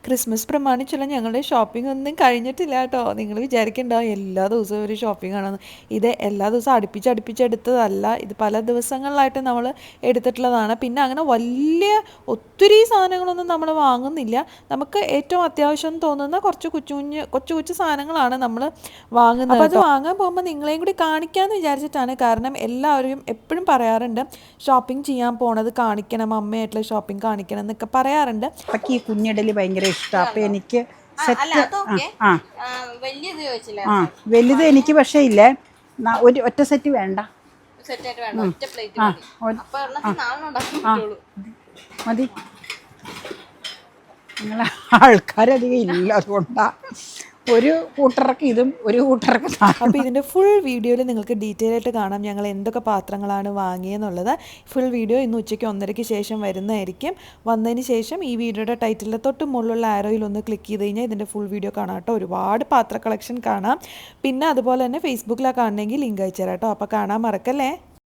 Christmas പ്രമാണിച്ചുള്ള ഞങ്ങളുടെ shopping ഒന്നും കഴിഞ്ഞിട്ടില്ല കേട്ടോ. നിങ്ങൾ വിചാരിക്കുന്നുണ്ടാവും എല്ലാ ദിവസവും ഒരു ഷോപ്പിംഗ് ആണെന്ന്. ഇത് എല്ലാ ദിവസവും അടുപ്പിച്ചെടുത്തതല്ല. ഇത് പല ദിവസങ്ങളിലായിട്ട് നമ്മൾ എടുത്തിട്ടുള്ളതാണ്. പിന്നെ അങ്ങനെ വലിയ ഒത്തിരി സാധനങ്ങളൊന്നും നമ്മൾ വാങ്ങുന്നില്ല. നമുക്ക് ഏറ്റവും അത്യാവശ്യം തോന്നുന്ന കുറച്ച് കൊച്ചു സാധനങ്ങളാണ് നമ്മൾ വാങ്ങുന്നത്. അപ്പോൾ അത് വാങ്ങാൻ പോകുമ്പോൾ നിങ്ങളെയും കൂടി കാണിക്കാമെന്ന് വിചാരിച്ചിട്ടാണ്. കാരണം എല്ലാവരും എപ്പോഴും പറയാറുണ്ട് ഷോപ്പിംഗ് ചെയ്യാൻ പോണത് കാണിക്കണം, അമ്മയായിട്ടുള്ള ഷോപ്പിംഗ് കാണിക്കണം എന്നൊക്കെ പറയാറുണ്ട്. അപ്പൊക്ക് ഈ കുഞ്ഞിടല് ഭയങ്കര ഇഷ്ടമാണ്. അപ്പൊ എനിക്ക് സെറ്റ് വലുത് എനിക്ക് പക്ഷേ ഇല്ലേ ഒറ്റ സെറ്റ് വേണ്ട, മതി. നിങ്ങളെ ആൾക്കാരധികം ഇല്ല, അതുകൊണ്ടാ ഒരു കൂട്ടർക്ക് ഇതും ഒരു കൂട്ടർക്ക്. അപ്പോൾ ഇതിൻ്റെ ഫുൾ വീഡിയോയിൽ നിങ്ങൾക്ക് ഡീറ്റെയിൽ ആയിട്ട് കാണാം ഞങ്ങൾ എന്തൊക്കെ പാത്രങ്ങളാണ് വാങ്ങിയെന്നുള്ളത്. ഫുൾ വീഡിയോ ഇന്ന് ഉച്ചയ്ക്ക് 1:30 ശേഷം വരുന്നതായിരിക്കും. വന്നതിന് ശേഷം ഈ വീഡിയോയുടെ ടൈറ്റിലിൻ്റെ തൊട്ട് മുകളിലുള്ള ആരോയിൽ ഒന്ന് ക്ലിക്ക് ചെയ്ത് കഴിഞ്ഞാൽ ഇതിൻ്റെ ഫുൾ വീഡിയോ കാണാം കേട്ടോ. ഒരുപാട് പാത്ര കളക്ഷൻ കാണാം. പിന്നെ അതുപോലെ തന്നെ ഫേസ്ബുക്കിലാണ് കാണണമെങ്കിൽ ലിങ്ക് അയച്ചു തരാം കേട്ടോ. അപ്പോൾ കാണാൻ മറക്കല്ലേ.